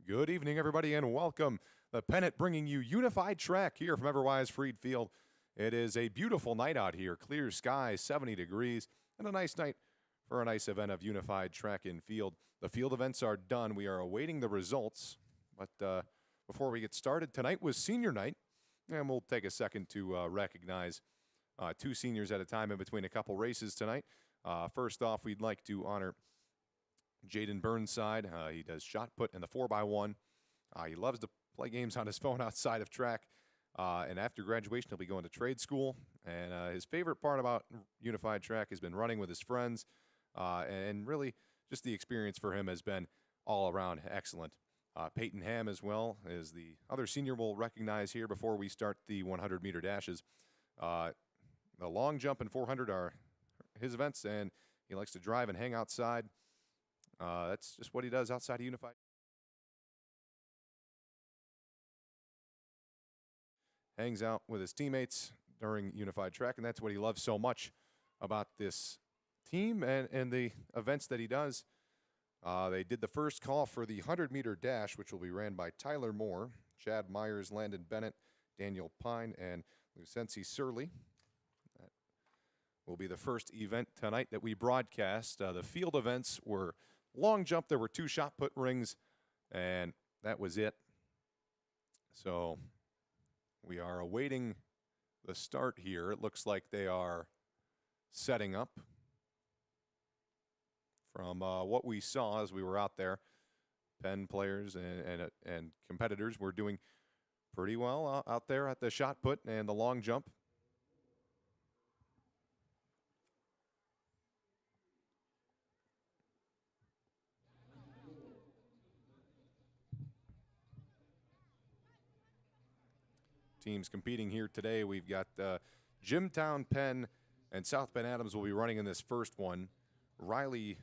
Good evening, everybody, and welcome. The Penn bringing you Unified Track here from Everwise Freed Field. It is a beautiful night out here, clear skies, 70 degrees, and a nice night for a nice event of Unified Track in Field. The field events are done. We are awaiting the results, but before we get started, tonight was senior night, and we'll take a second to recognize two seniors at a time in between a couple races tonight. First off, we'd like to honor Jaden Burnside. He does shot put in the 4x1. He loves to play games on his phone outside of track. And after graduation, he'll be going to trade school. And his favorite part about Unified Track has been running with his friends. And really, just the experience for him has been all around excellent. Peyton Ham as well is the other senior we'll recognize here before we start the 100-meter dashes. The long jump and 400 are his events, and he likes to drive and hang outside. That's just what he does outside of Unified. Hangs out with his teammates during Unified Track, and that's what he loves so much about this team and the events that he does. They did the first call for the 100-meter dash, which will be ran by Tyler Moore, Chad Myers, Landon Bennett, Daniel Pine, and Lucency Surley. That will be the first event tonight that we broadcast. The field events were long jump. There were 2 shot put rings, and that was it. So we are awaiting the start here. It looks like they are setting up. From what we saw as we were out there, Penn players and competitors were doing pretty well out there at the shot put and the long jump. Teams competing here today. We've got Jimtown, Penn, and South Penn Adams will be running in this first one. Riley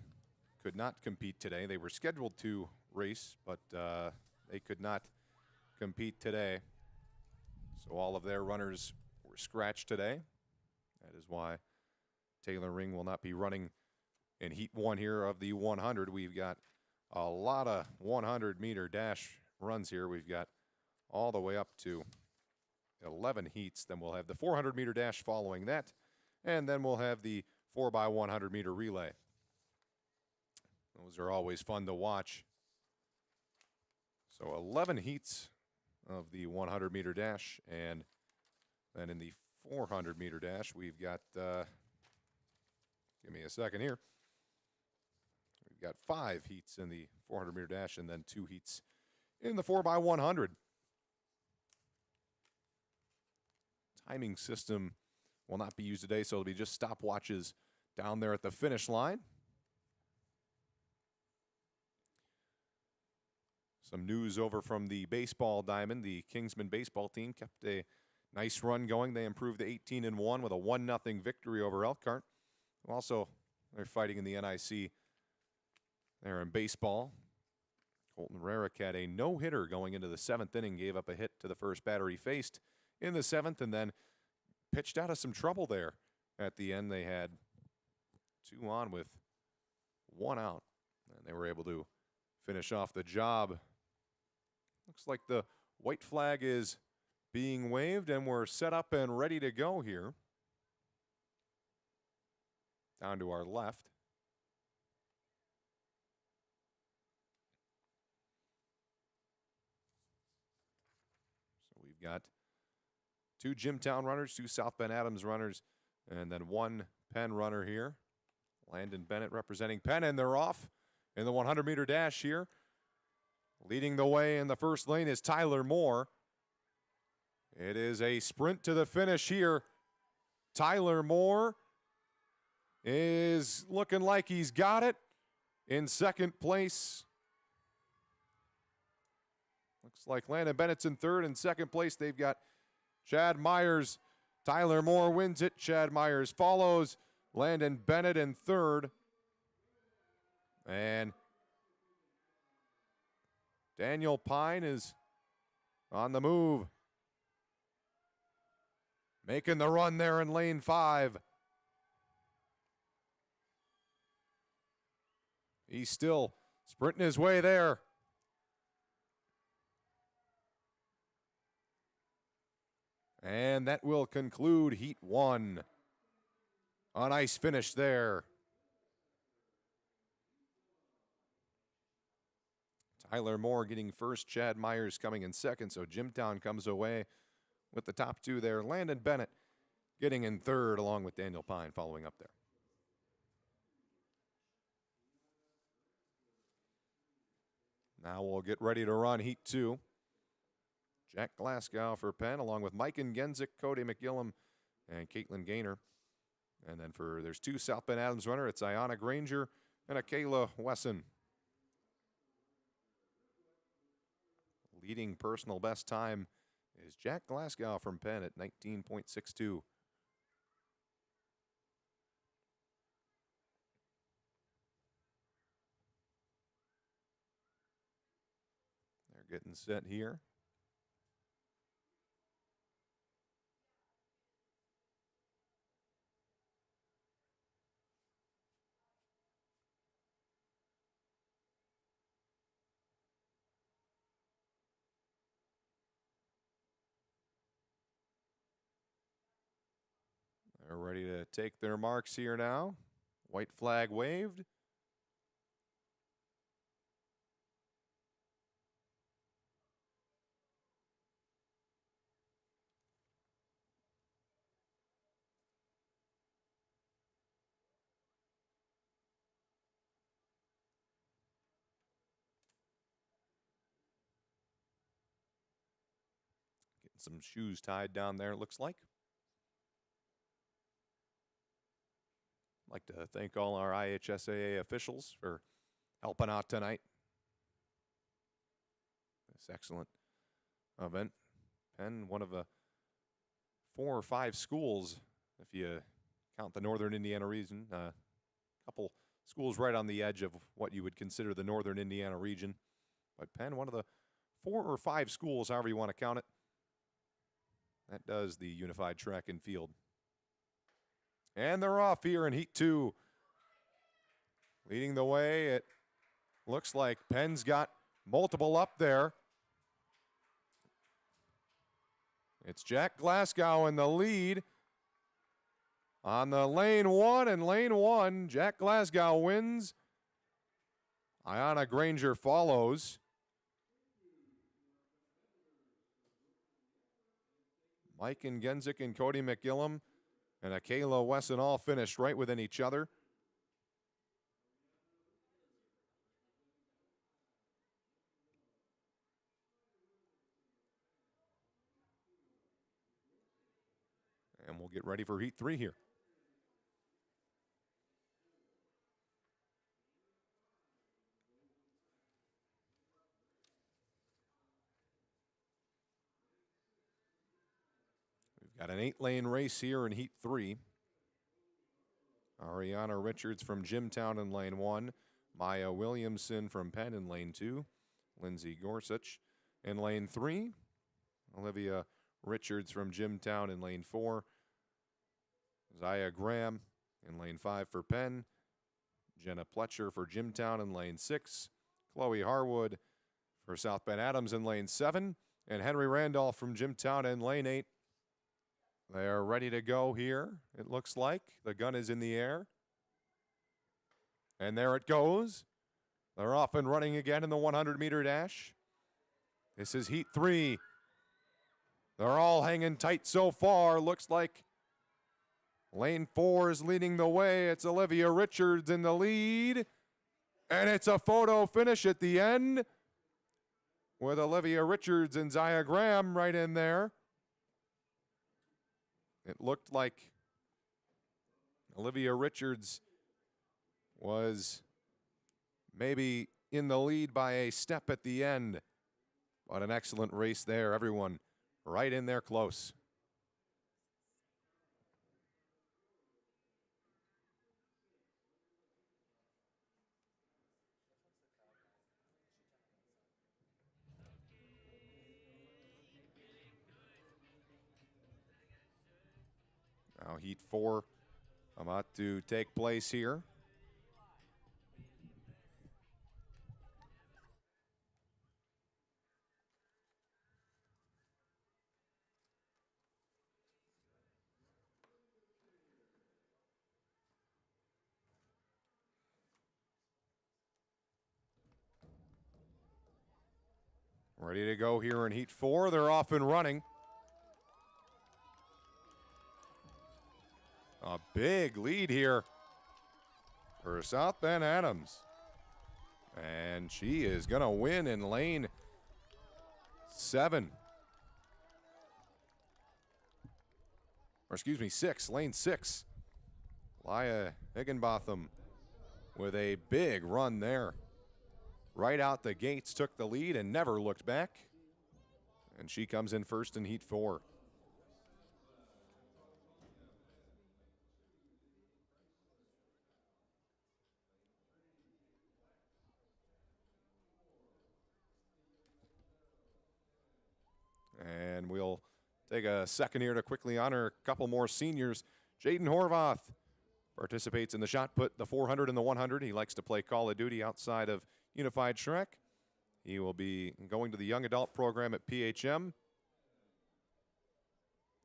could not compete today. They were scheduled to race, but they could not compete today. So all of their runners were scratched today. That is why Taylor Ring will not be running in Heat 1 here of the 100. We've got a lot of 100-meter dash runs here. We've got all the way up to 11 heats. Then we'll have the 400-meter dash following that, and then we'll have the 4x100-meter relay. Those are always fun to watch. So 11 heats of the 100-meter dash, and then in the 400-meter dash, we've got, give me a second here. We've got 5 heats in the 400-meter dash, and then 2 heats in the 4x100. Timing system will not be used today, so it'll be just stopwatches down there at the finish line. Some news over from the baseball diamond. The Kingsman baseball team kept a nice run going. They improved to 18-1 with a 1-0 victory over Elkhart. Also, they're fighting in the NIC there in baseball. Colton Rarick had a no-hitter going into the 7th inning, gave up a hit to the first batter he faced in the 7th, and then pitched out of some trouble there at the end. They had 2 on with 1 out, and they were able to finish off the job. Looks like the white flag is being waved, and we're set up and ready to go here. Down to our left. So we've got 2 Jimtown runners, 2 South Penn Adams runners, and then 1 Penn runner here. Landon Bennett representing Penn, and they're off in the 100-meter dash here. Leading the way in the first lane is Tyler Moore. It is a sprint to the finish here. Tyler Moore is looking like he's got it. In second place, looks like Landon Bennett's in third. In second place, they've got Chad Myers. Tyler Moore wins it. Chad Myers follows. Landon Bennett in third. And Daniel Pine is on the move. Making the run there in lane 5. He's still sprinting his way there. And that will conclude Heat 1. A nice finish there. Tyler Moore getting first, Chad Myers coming in second, so Jimtown comes away with the top two there. Landon Bennett getting in third, along with Daniel Pine following up there. Now we'll get ready to run Heat 2. Jack Glasgow for Penn, along with Mike Genzik, Cody McGillum, and Caitlin Gaynor. And then there's two South Bend Adams runner. It's Ayana Granger and Akayla Wesson. Leading personal best time is Jack Glasgow from Penn at 19.62. They're getting set here. They're ready to take their marks here now. White flag waved. Getting some shoes tied down there, it looks like. I'd like to thank all our IHSAA officials for helping out tonight. This excellent event. Penn, one of the 4 or 5 schools, if you count the Northern Indiana region. A couple schools right on the edge of what you would consider the Northern Indiana region. But Penn, one of the 4 or 5 schools, however you want to count it, that does the unified track and field. And they're off here in Heat 2. Leading the way, it looks like Penn's got multiple up there. It's Jack Glasgow in the lead on the lane 1, and lane 1, Jack Glasgow wins. Ayana Granger follows. Mike Genzik and Cody McGillum and Akayla Wesson all finished right within each other. And we'll get ready for Heat 3 here. We've got an 8-lane race here in Heat 3. Ariana Richards from Jimtown in lane 1. Maya Williamson from Penn in lane 2. Lindsay Gorsuch in lane 3. Olivia Richards from Jimtown in lane 4. Zaya Graham in lane 5 for Penn. Jenna Pletcher for Jimtown in lane 6. Chloe Harwood for South Bend Adams in lane 7. And Henry Randolph from Jimtown in lane 8. They are ready to go here, it looks like. The gun is in the air. And there it goes. They're off and running again in the 100-meter dash. This is Heat 3. They're all hanging tight so far. Looks like lane 4 is leading the way. It's Olivia Richards in the lead. And it's a photo finish at the end with Olivia Richards and Zaya Graham right in there. It looked like Olivia Richards was maybe in the lead by a step at the end. But an excellent race there. Everyone right in there close. Now Heat 4 about to take place here. Ready to go here in Heat 4. They're off and running. A big lead here for South Bend Adams. And she is going to win in lane 7. Or excuse me, 6, lane 6. Laya Higginbotham with a big run there. Right out the gates, took the lead and never looked back. And she comes in first in Heat 4. And we'll take a second here to quickly honor a couple more seniors. Jaden Horvath participates in the shot put, the 400 and the 100. He likes to play Call of Duty outside of Unified Shrek. He will be going to the young adult program at PHM.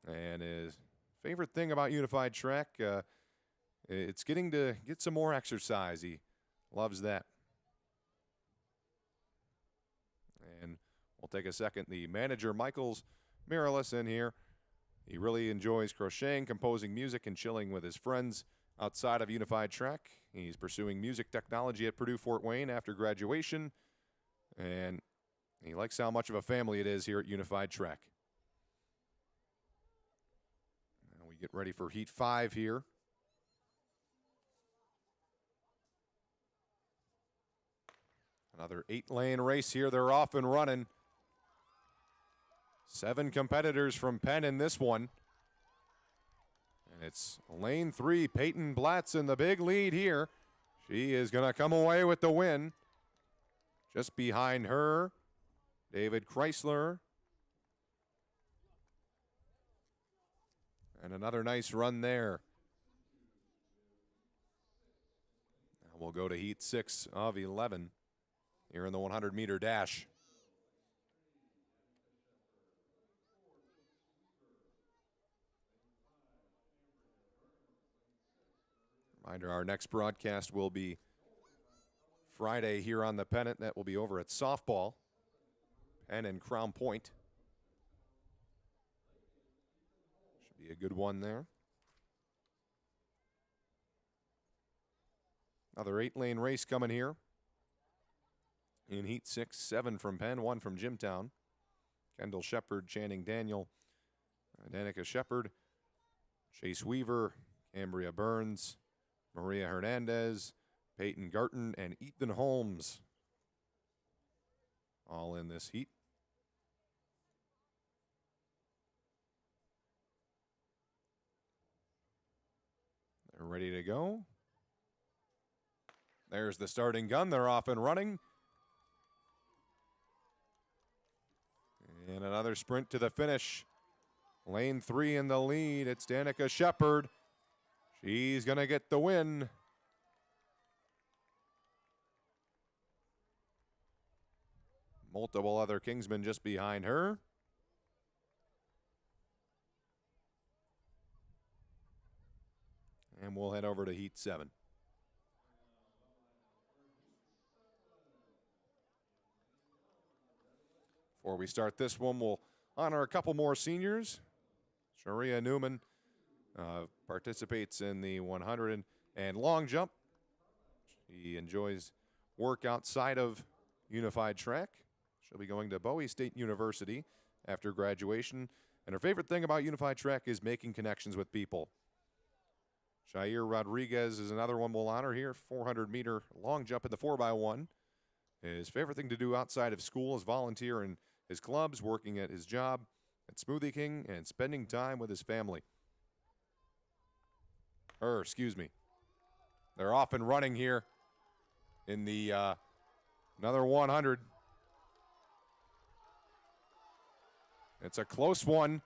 And his favorite thing about Unified Shrek, it's getting to get some more exercise. He loves that. And we'll take a second. The manager, Michael's Miralis, in here. He really enjoys crocheting, composing music, and chilling with his friends outside of Unified Shrek. He's pursuing music technology at Purdue Fort Wayne after graduation. And he likes how much of a family it is here at Unified Shrek. Now we get ready for Heat 5 here. Another 8-lane race here. They're off and running. 7 competitors from Penn in this one. And it's lane 3, Peyton Blatz in the big lead here. She is going to come away with the win. Just behind her, David Chrysler. And another nice run there. Now we'll go to Heat 6 of 11 here in the 100-meter dash. Reminder, our next broadcast will be Friday here on the pennant. That will be over at softball, Penn and Crown Point. Should be a good one there. Another 8-lane race coming here. In Heat 6, 7 from Penn, 1 from Jimtown. Kendall Shepard, Channing Daniel, Danica Shepard, Chase Weaver, Cambria Burns, Maria Hernandez, Peyton Garton, and Ethan Holmes. All in this heat. They're ready to go. There's the starting gun. They're off and running. And another sprint to the finish. Lane 3 in the lead. It's Danica Shepard. She's going to get the win. Multiple other Kingsmen just behind her. And we'll head over to Heat 7. Before we start this one, we'll honor a couple more seniors. Sharia Newman participates in the 100 and long jump. She enjoys work outside of Unified Shrek. She'll be going to Bowie State University after graduation. And her favorite thing about Unified Shrek is making connections with people. Shair Rodriguez is another one we'll honor here. 400-meter long jump in the 4x1. His favorite thing to do outside of school is volunteer in his clubs, working at his job at Smoothie King, and spending time with his family. They're off and running here in the another 100. It's a close one.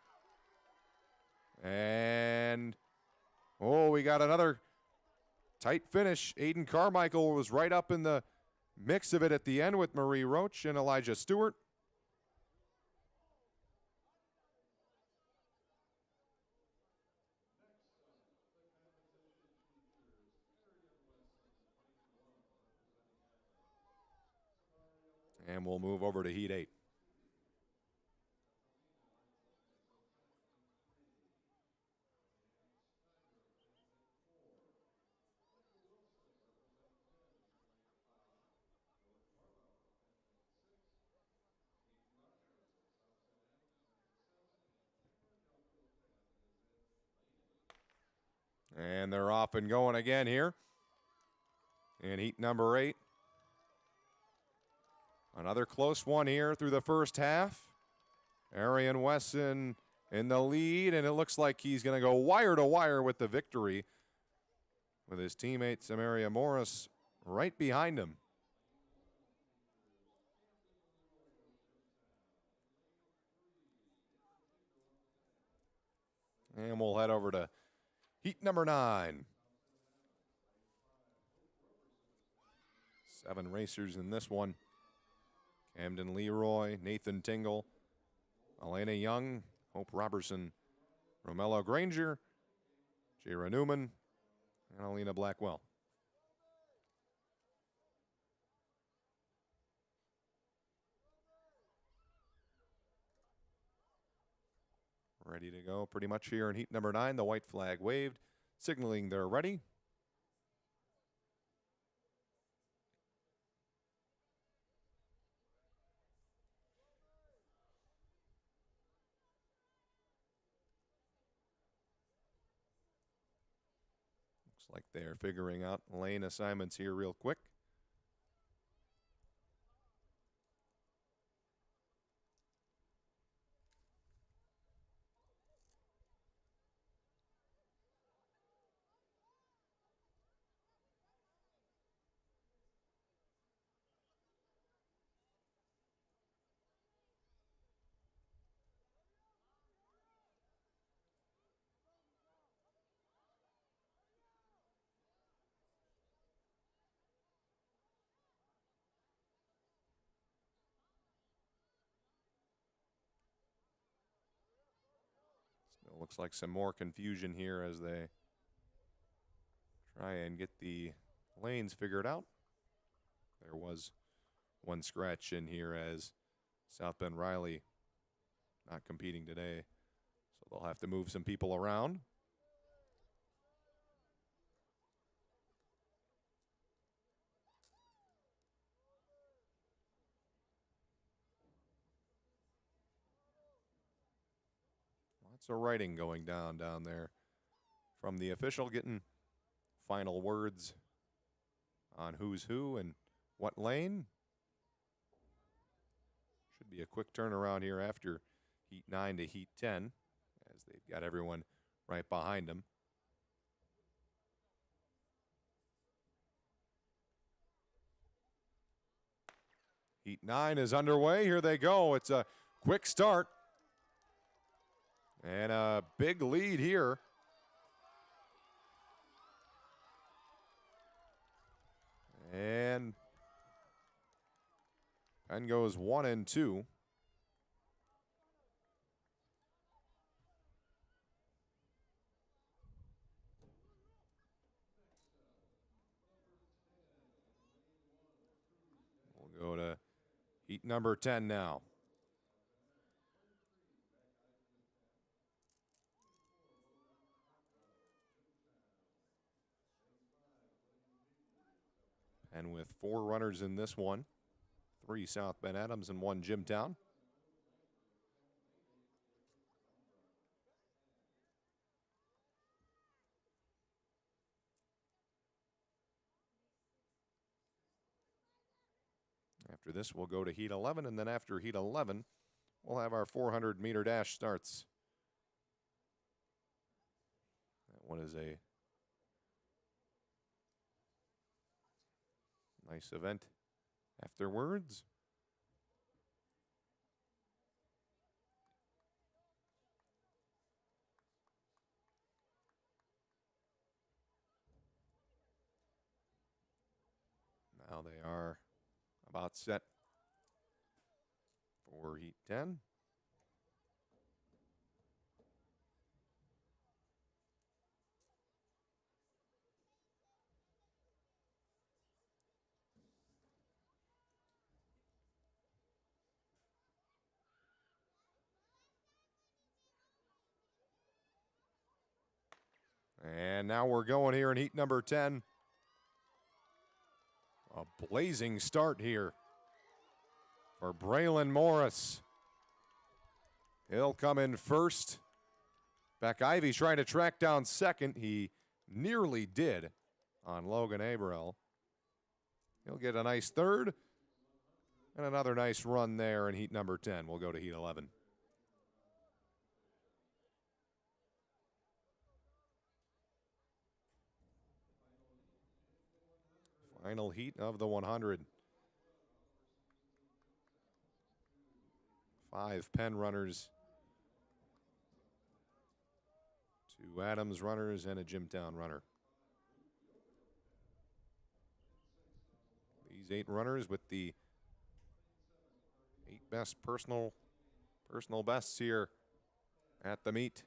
And, we got another tight finish. Aiden Carmichael was right up in the mix of it at the end with Marie Roach and Elijah Stewart. And we'll move over to Heat 8. And they're off and going again here in heat number 8. Another close one here through the first half. Arian Wesson in the lead, and it looks like he's going to go wire to wire with the victory, with his teammate Samaria Morris right behind him. And we'll head over to heat number 9. 7 racers in this one. Camden Leroy, Nathan Tingle, Elena Young, Hope Robertson, Romello Granger, Jira Newman, and Alina Blackwell. Ready to go pretty much here in heat number 9. The white flag waved, signaling they're ready. Looks like they're figuring out lane assignments here real quick. Still looks like some more confusion here as they try and get the lanes figured out. There was one scratch in here as South Bend Riley not competing today, so they'll have to move some people around. Lots of writing going down there from the official, getting final words on who's who and what lane. Should be a quick turnaround here after heat 9 to heat 10, as they've got everyone right behind them. Heat 9 is underway. Here they go. It's a quick start and a big lead here. And Penn goes 1 and 2. We'll go to heat number 10 now. And with 4 runners in this one, 3 South Bend Adams and 1 Jimtown. After this, we'll go to heat 11, and then after heat 11, we'll have our 400-meter dash starts. That one is a nice event afterwards. Now they are about set for heat 10. And now we're going here in heat number 10. A blazing start here for Braylon Morris. He'll come in first. Beck Ivy trying to track down second. He nearly did on Logan Abrell. He'll get a nice third and another nice run there in heat number 10. We'll go to heat 11. Final heat of the 100. 5 Penn runners, 2 Adams runners, and a Jimtown runner. These 8 runners with the 8 best personal bests here at the meet.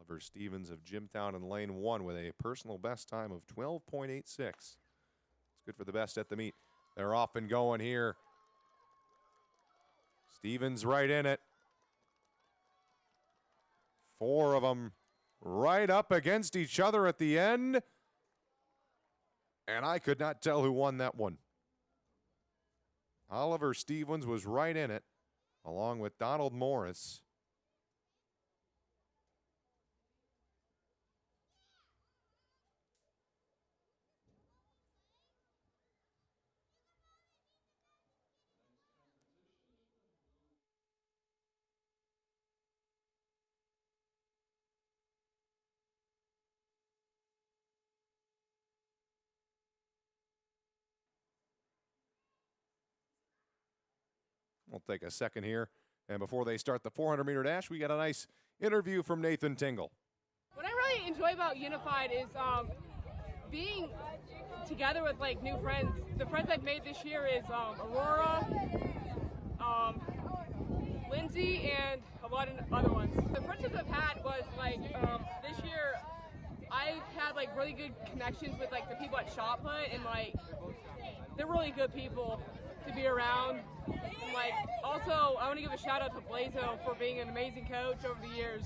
Oliver Stevens of Jimtown in lane 1 with a personal best time of 12.86. It's good for the best at the meet. They're off and going here. Stevens right in it. 4 of them right up against each other at the end. And I could not tell who won that one. Oliver Stevens was right in it, along with Donald Morris. We'll take a second here. And before they start the 400-meter dash, we got a nice interview from Nathan Tingle. What I really enjoy about Unified is being together with like new friends. The friends I've made this year is Aurora, Lindsay, and a lot of other ones. The friendships I've had was like this year I've had like really good connections with like the people at Shot Put, and like they're really good people to be around. And, like, also, I want to give a shout out to Blazo for being an amazing coach over the years.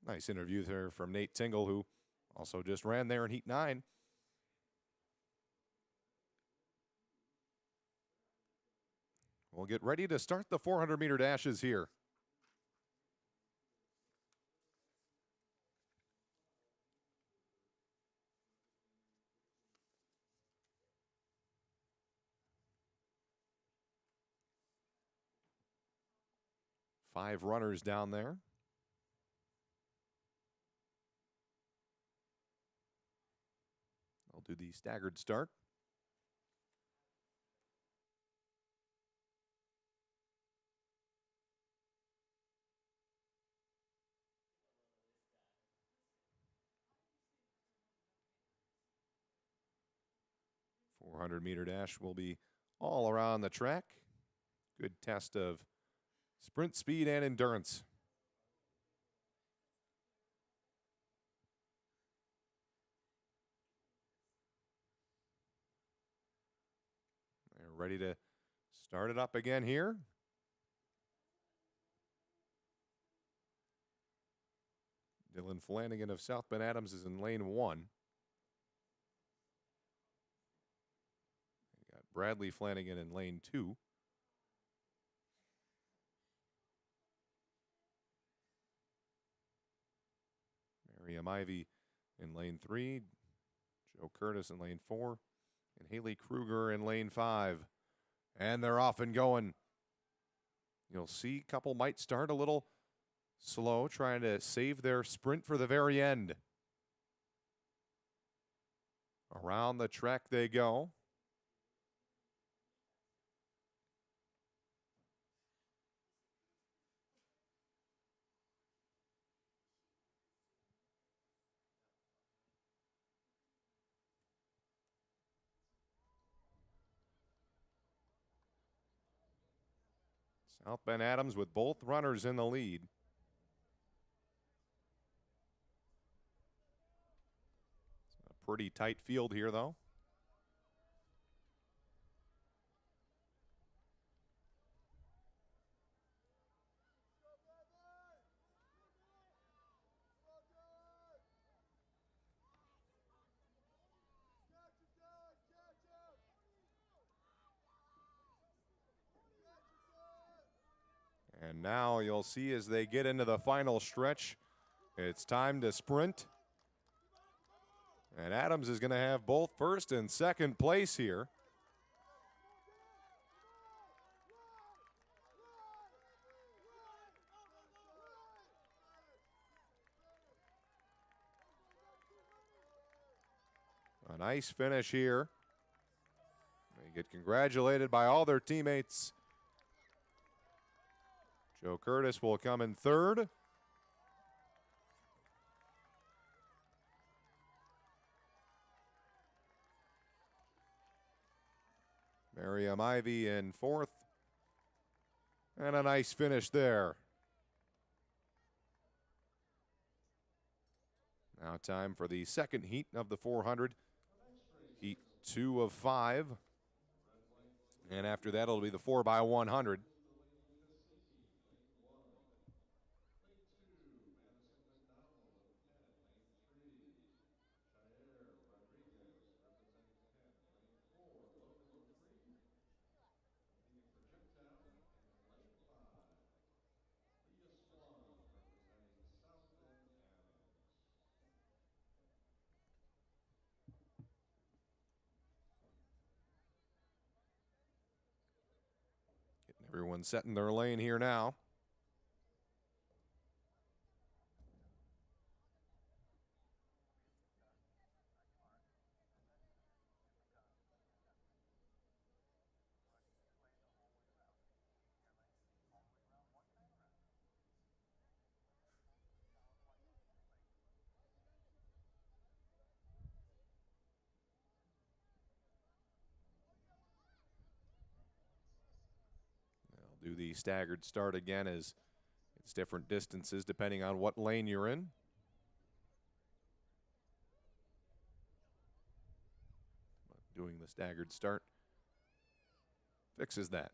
Nice interview there from Nate Tingle, who also just ran there in heat 9. We'll get ready to start the 400-meter dashes here. Five runners down there. I'll do the staggered start. .400-meter dash will be all around the track. Good test of sprint speed and endurance. They're ready to start it up again here. Dylan Flanagan of South Bend Adams is in lane 1. We got Bradley Flanagan in lane 2. Miriam Ivy in lane 3. Joe Curtis in lane 4. And Haley Kruger in lane 5. And they're off and going. You'll see a couple might start a little slow, trying to save their sprint for the very end. Around the track they go. South Bend Adams with both runners in the lead. It's a pretty tight field here, though. And now you'll see as they get into the final stretch, it's time to sprint. And Adams is going to have both first and second place here. A nice finish here. They get congratulated by all their teammates. Joe Curtis will come in third. Miriam Ivy in fourth. And a nice finish there. Now time for the second heat of the 400. Heat 2 of 5. And after that, it'll be the 4x100. Everyone setting their lane here now. They'll do the staggered start again as it's different distances depending on what lane you're in. But doing the staggered start fixes that.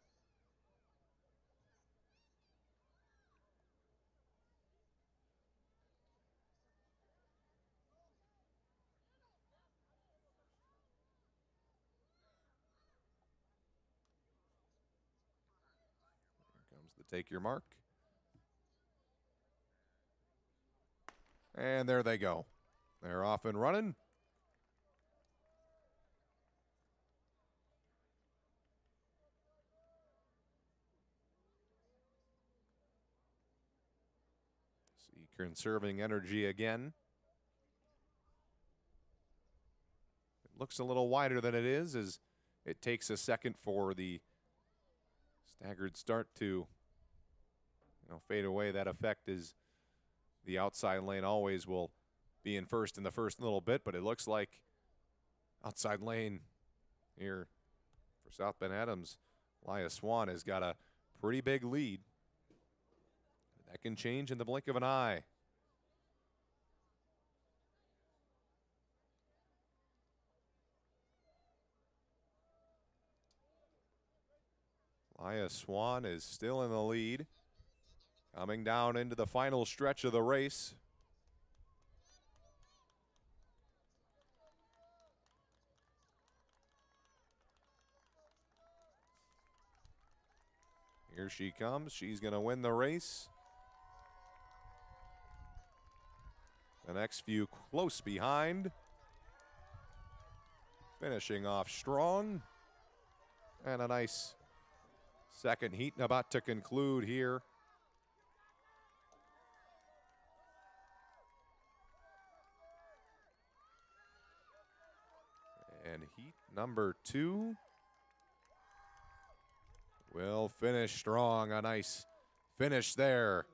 Here comes the take your mark. And there they go. They're off and running. See, conserving energy again. It looks a little wider than it is as it takes a second for the staggered start to fade away. That effect is the outside lane always will be in first in the first little bit, but it looks like outside lane here for South Bend Adams, Lya Swan has got a pretty big lead. That can change in the blink of an eye. Lya Swan is still in the lead. Coming down into the final stretch of the race. Here she comes. She's going to win the race. The next few close behind. Finishing off strong. And a nice second heat about to conclude here. And heat number 2 will finish strong. A nice finish there.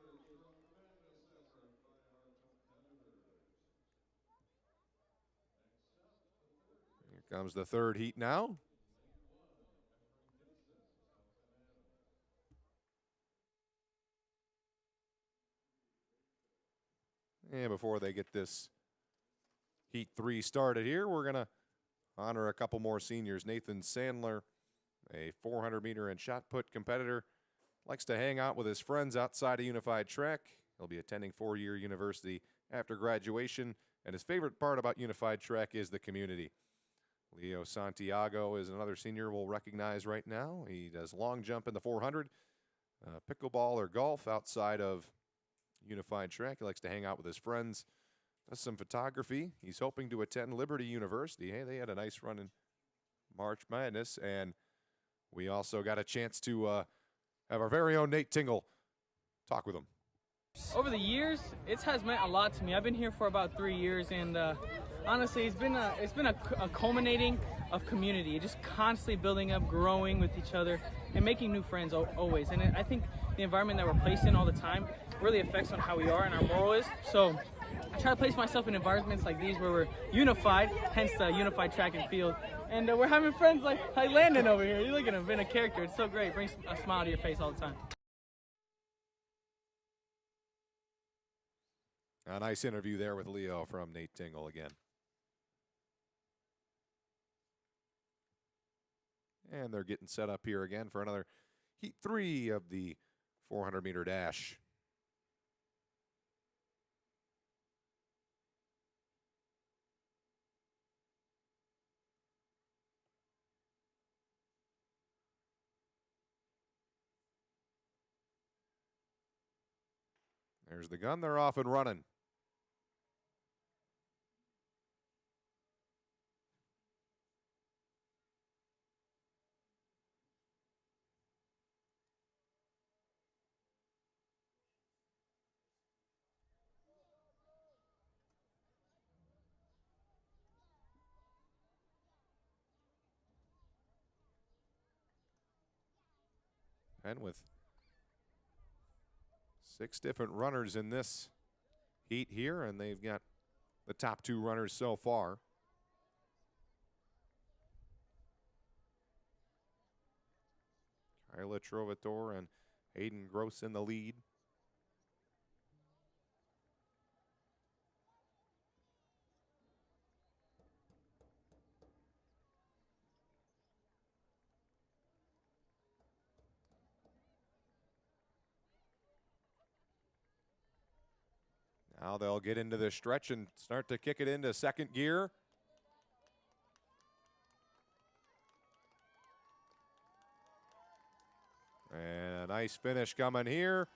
Here comes the third heat now. And before they get this heat 3 started here, we're going to honor a couple more seniors. Nathan Sandler, a 400-meter and shot put competitor, likes to hang out with his friends outside of Unified Track. He'll be attending 4-year university after graduation, and his favorite part about Unified Track is the community. Leo Santiago is another senior we'll recognize right now. He does long jump in the 400. pickleball or golf outside of Unified Track. He likes to hang out with his friends, does some photography. He's hoping to attend Liberty University. Hey, they had a nice run in March Madness, and we also got a chance to have our very own Nate Tingle talk with him. Over the years, it has meant a lot to me. I've been here for about 3 years, and honestly, it's been a culminating of community, just constantly building up, growing with each other, and making new friends always. And I think the environment that we're placed in all the time really affects on how we are and our moral is. So I try to place myself in environments like these where we're unified, hence the unified track and field. And we're having friends like Landon over here. You look at him, being a character. It's so great. Brings a smile to your face all the time. A nice interview there with Leo from Nate Tingle again. And they're getting set up here again for another Heat 3 of the 400-meter dash. There's the gun. They're off and running. Penn with 6 different runners in this heat here, and they've got the top 2 runners so far. Kyla Trovatore and Hayden Gross in the lead. Now they'll get into the stretch and start to kick it into second gear. And a nice finish coming here.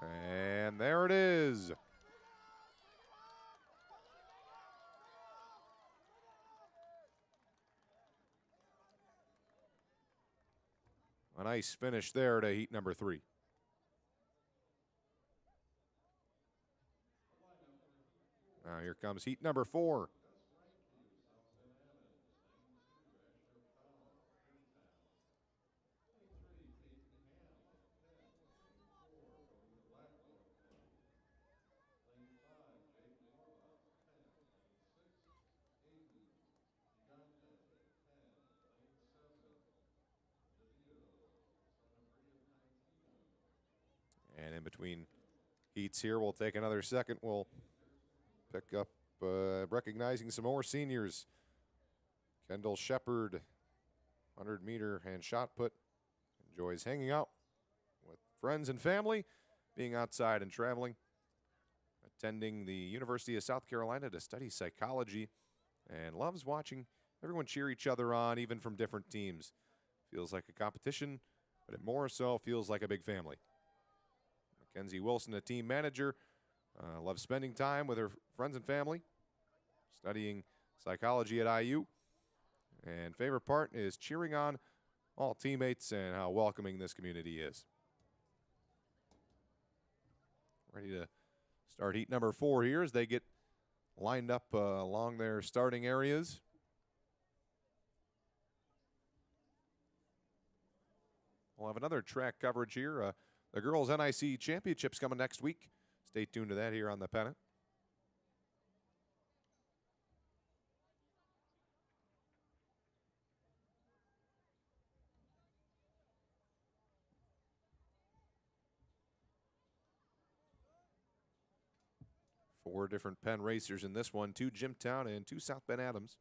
And there it is. A nice finish there to heat number 3. Now here comes heat number 4. And in between heats here, we'll take another second. We'll pick up recognizing some more seniors. Kendall Shepard, 100-meter and shot put. Enjoys hanging out with friends and family, being outside and traveling. Attending the University of South Carolina to study psychology, and loves watching everyone cheer each other on, even from different teams. Feels like a competition, but it more so feels like a big family. Mackenzie Wilson, a team manager, loves spending time with her friends and family, studying psychology at IU. And favorite part is cheering on all teammates and how welcoming this community is. Ready to start heat number 4 here as they get lined up along their starting areas. We'll have another track coverage here. The girls' NIC championships coming next week. Stay tuned to that here on the Pennant. Four different Penn racers in this one, 2 Jimtown and 2 South Bend Adams.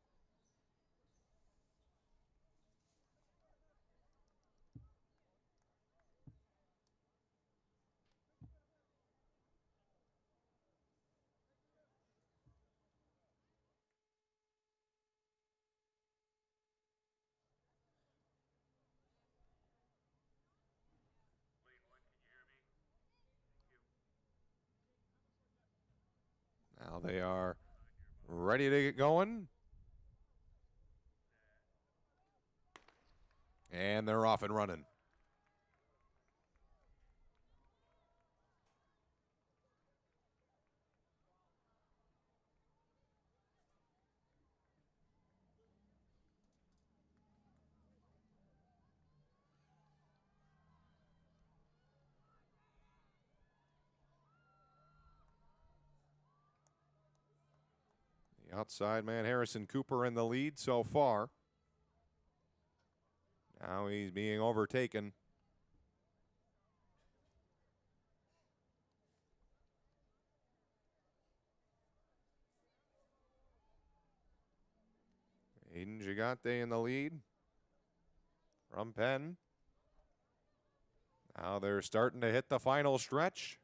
Now they are ready to get going. And they're off and running. The outside man, Harrison Cooper, in the lead so far. Now he's being overtaken. Aiden Gigante in the lead from Penn. Now they're starting to hit the final stretch.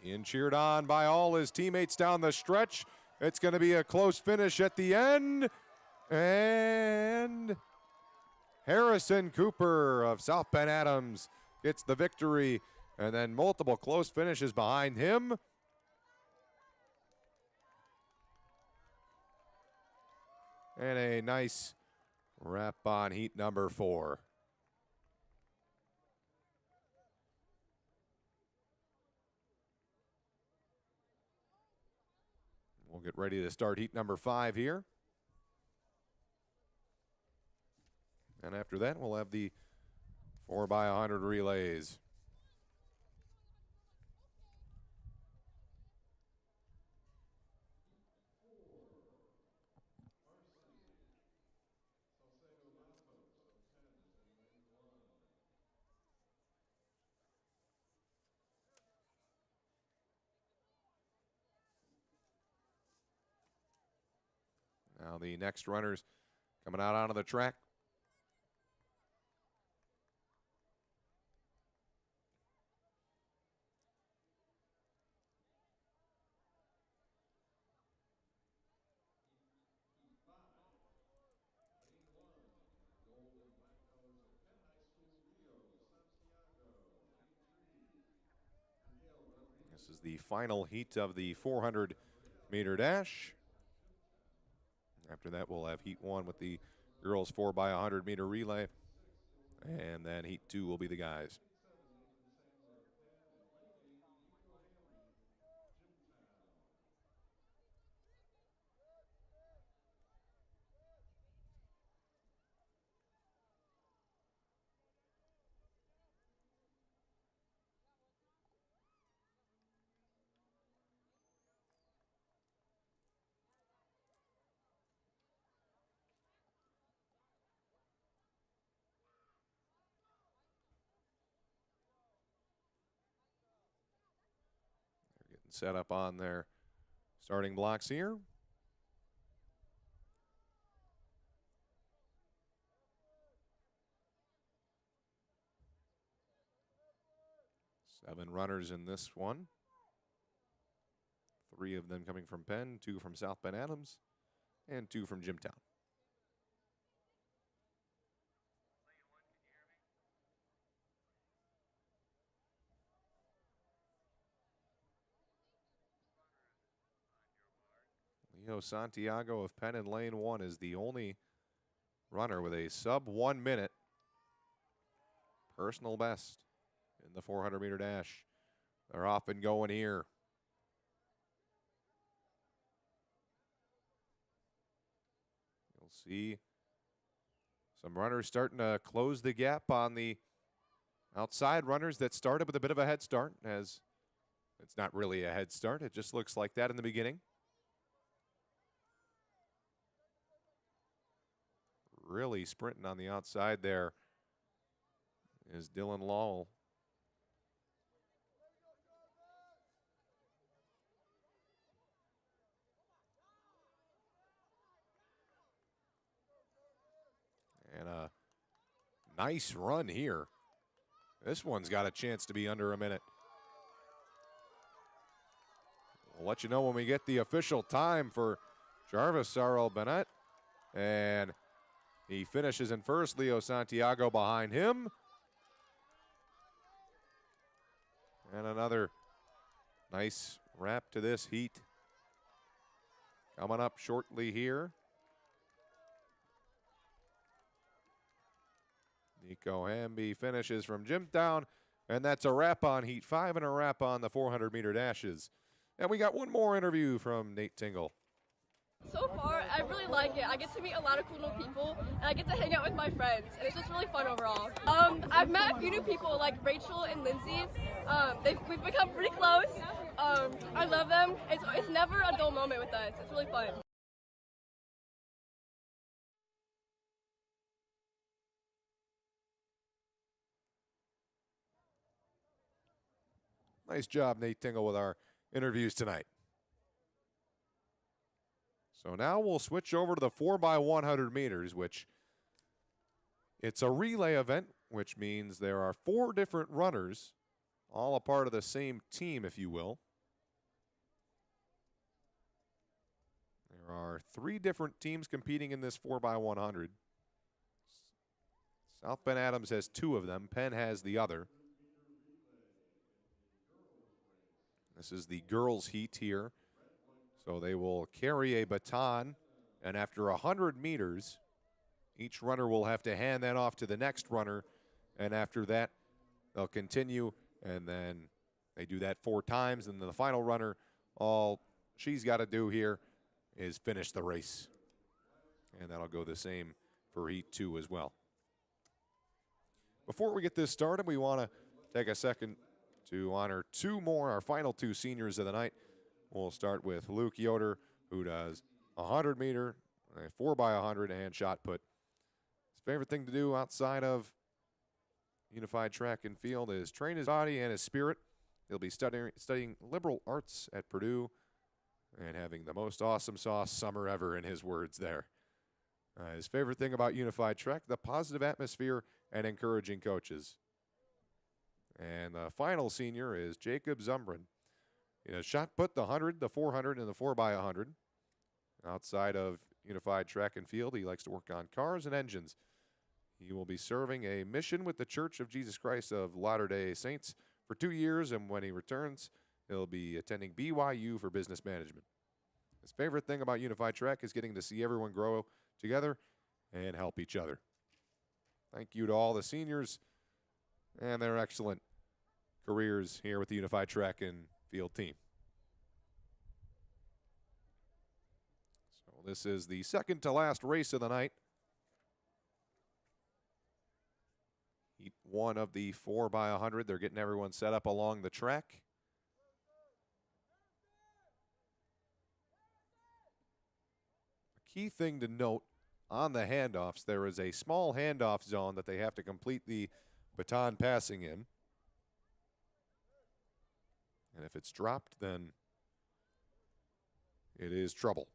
Being cheered on by all his teammates down the stretch. It's going to be a close finish at the end. And Harrison Cooper of South Penn Adams gets the victory. And then multiple close finishes behind him. And a nice wrap on heat number 4. We'll get ready to start heat number 5 here. And after that, we'll have the 4x100 relays. Now the next runners coming out onto the track. This is the final heat of the 400-meter dash. After that, we'll have heat 1 with the girls 4x100-meter relay. And then heat 2 will be the guys. Getting set up on their starting blocks here. Seven runners in this one. 3 of them coming from Penn, 2 from South Penn Adams, and 2 from Jimtown. Leo Santiago of Penn in lane 1 is the only runner with a sub 1 minute personal best in the 400-meter dash. They're off and going here. You'll see some runners starting to close the gap on the outside runners that started with a bit of a head start, as it's not really a head start. It just looks like that in the beginning. Really sprinting on the outside there is Dylan Lowell. And a nice run here. This one's got a chance to be under a minute. We'll let you know when we get the official time for Jarvis Sarl Bennett. And He finishes in first. Leo Santiago behind him. And another nice wrap to this heat. Coming up shortly here. Nico Hamby finishes from Jimtown, and that's a wrap on Heat 5 and a wrap on the 400-meter dashes. And we got one more interview from Nate Tingle. So far, I really like it. I get to meet a lot of cool new people, and I get to hang out with my friends, and it's just really fun overall. I've met a few new people, like Rachel and Lindsay. We've become pretty close. I love them. It's never a dull moment with us. It's really fun. Nice job, Nate Tingle, with our interviews tonight. So now we'll switch over to the 4x100 meters, which it's a relay event, which means there are 4 different runners, all a part of the same team, if you will. There are 3 different teams competing in this 4x100. South Penn Adams has 2 of them. Penn has the other. This is the girls' heat here. So they will carry a baton, and after 100 meters, each runner will have to hand that off to the next runner, and after that, they'll continue, and then they do that 4 times, and then the final runner, all she's got to do here is finish the race. And that'll go the same for Heat 2 as well. Before we get this started, we want to take a second to honor 2 more, our final 2 seniors of the night. We'll start with Luke Yoder, who does 100 meter, a 4x100, and shot put. His favorite thing to do outside of unified track and field is train his body and his spirit. He'll be studying liberal arts at Purdue and having the most awesome sauce summer ever, in his words there. His favorite thing about unified track, the positive atmosphere and encouraging coaches. And the final senior is Jacob Zumbrin. He has shot put, the 100, the 400, and the 4x100. Outside of unified track and field, he likes to work on cars and engines. He will be serving a mission with the Church of Jesus Christ of Latter-day Saints for 2 years, and when he returns, he'll be attending BYU for business management. His favorite thing about unified track is getting to see everyone grow together and help each other. Thank you to all the seniors and their excellent careers here with the unified track and field team. So this is the second to last race of the night. Heat 1 of the 4x100. They're getting everyone set up along the track. A key thing to note on the handoffs, there is a small handoff zone that they have to complete the baton passing in. And if it's dropped, then it is trouble.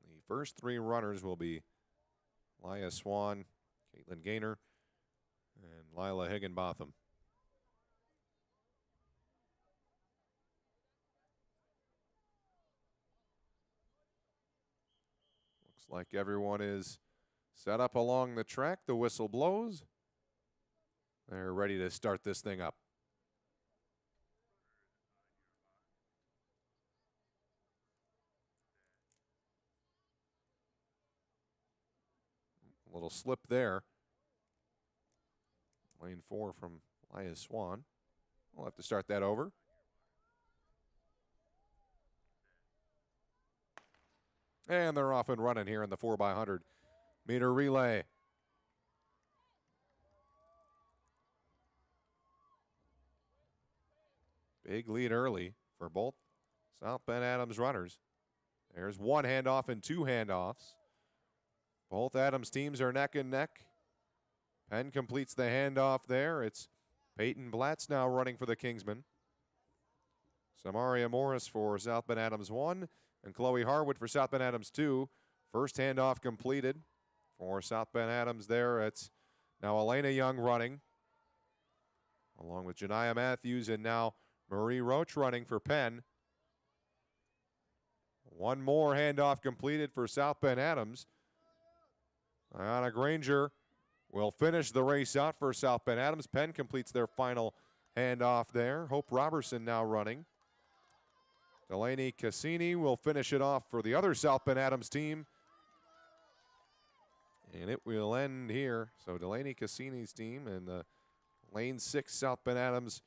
The first 3 runners will be Laya Swan, Caitlin Gaynor, and Lila Higginbotham. Looks like everyone is set up along the track. The whistle blows. They're ready to start this thing up. A little slip there. Lane 4 from Laya Swan. We'll have to start that over. And they're off and running here in the 4x100 meter relay. Big lead early for both South Penn Adams runners. There's 1 handoff and 2 handoffs. Both Adams teams are neck and neck. Penn completes the handoff there. It's Peyton Blatz now running for the Kingsmen. Samaria Morris for South Bend Adams 1, and Chloe Harwood for South Bend Adams 2. First handoff completed for South Bend Adams there. It's now Elena Young running, along with Janiah Matthews, and now Marie Roach running for Penn. One more handoff completed for South Bend Adams. Ayana Granger will finish the race out for South Bend Adams. Penn completes their final handoff there. Hope Robertson now running. Delaney Cassini will finish it off for the other South Bend Adams team. And it will end here. So Delaney Cassini's team and the lane 6 South Bend Adams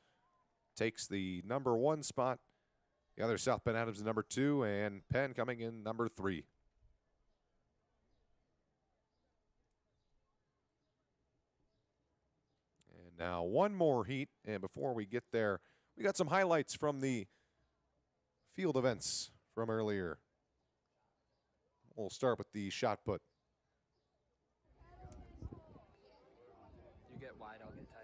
takes the number 1 spot. The other South Bend Adams is number 2, and Penn coming in number 3. And now one more heat, and before we get there, we got some highlights from the field events from earlier. We'll start with the shot put. You get wide, I'll get tight.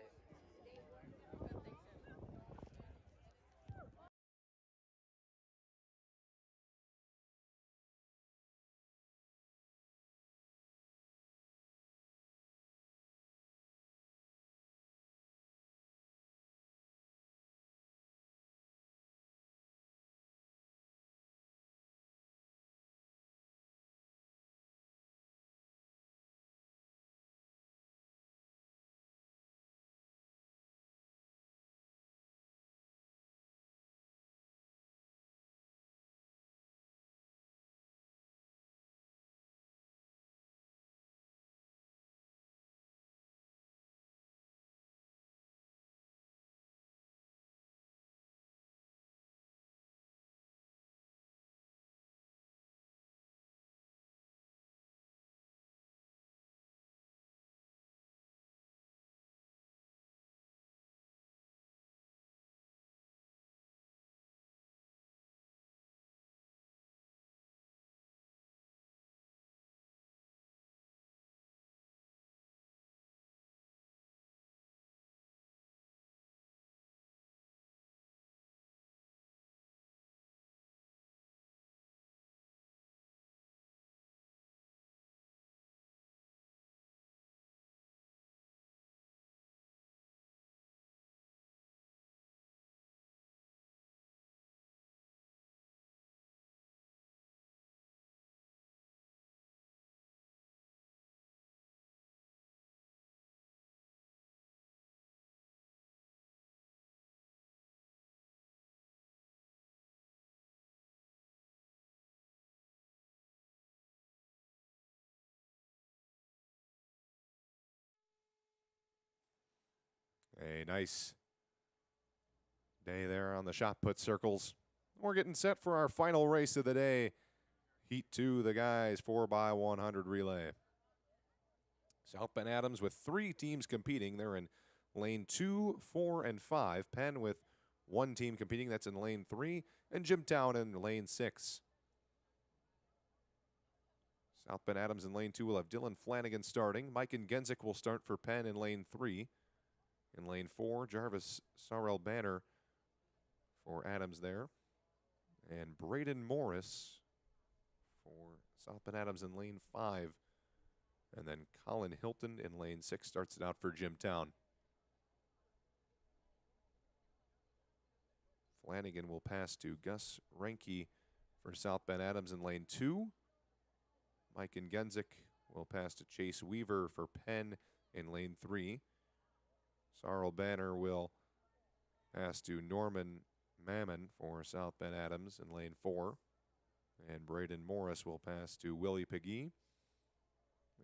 A nice day there on the shot put circles. We're getting set for our final race of the day. Heat 2, the guys 4x100 relay. South Bend Adams with 3 teams competing. They're in lane 2, 4, and 5. Penn with 1 team competing. That's in lane 3. And Jimtown in lane 6. South Bend Adams in lane 2 will have Dylan Flanagan starting. Mike and Genzik will start for Penn in lane 3. In lane 4, Jarvis Sorrell Banner for Adams there. And Braden Morris for South Bend Adams in lane 5. And then Colin Hilton in lane 6 starts it out for Jimtown. Flanagan will pass to Gus Renke for South Bend Adams in lane 2. Mike and Genzik will pass to Chase Weaver for Penn in lane 3. Sorrel Banner will pass to Norman Mammon for South Bend Adams in lane 4. And Braden Morris will pass to Willie Pegee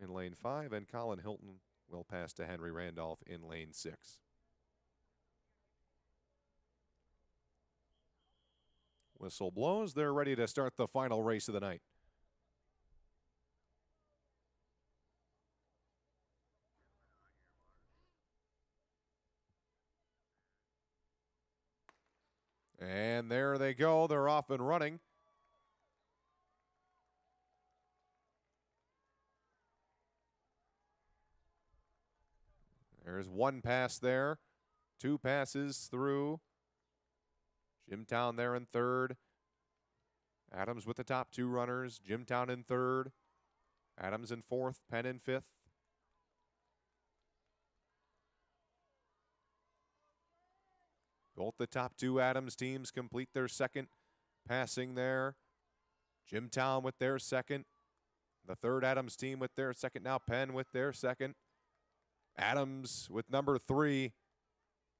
in lane 5. And Colin Hilton will pass to Henry Randolph in lane 6. Whistle blows. They're ready to start the final race of the night. And there they go. They're off and running. There's one pass there 2 passes through. Jimtown there in third. Adams with the top 2 runners. Jimtown in third. Adams in fourth. Penn in fifth. Both the top 2 Adams teams complete their second passing there. Jimtown with their second. The third Adams team with their second. Now Penn with their second. Adams with number 3.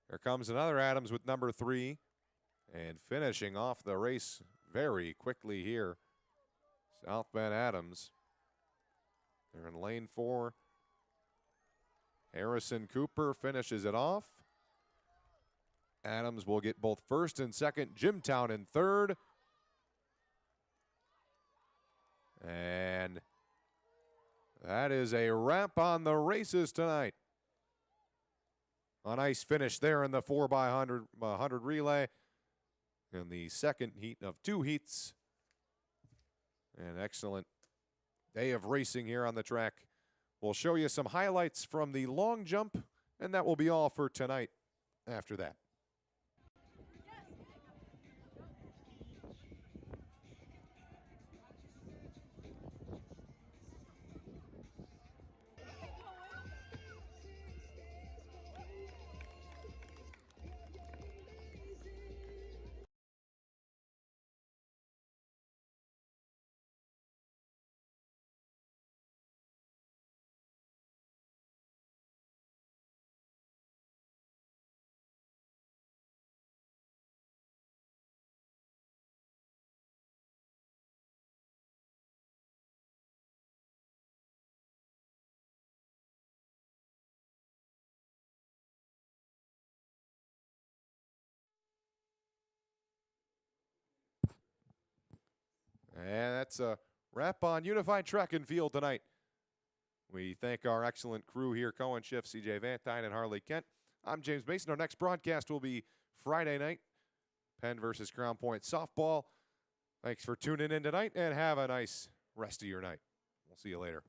Here comes another Adams with number 3. And finishing off the race very quickly here, South Bend Adams. They're in lane 4. Harrison Cooper finishes it off. Adams will get both first and second. Jimtown in third. And that is a wrap on the races tonight. A nice finish there in the 4x100 relay in the second heat of 2 heats. An excellent day of racing here on the track. We'll show you some highlights from the long jump, and that will be all for tonight after that. And that's a wrap on Unified Track and Field tonight. We thank our excellent crew here, Cohen Schiff, CJ Vantine, and Harley Kent. I'm James Mason. Our next broadcast will be Friday night, Penn versus Crown Point softball. Thanks for tuning in tonight, and have a nice rest of your night. We'll see you later.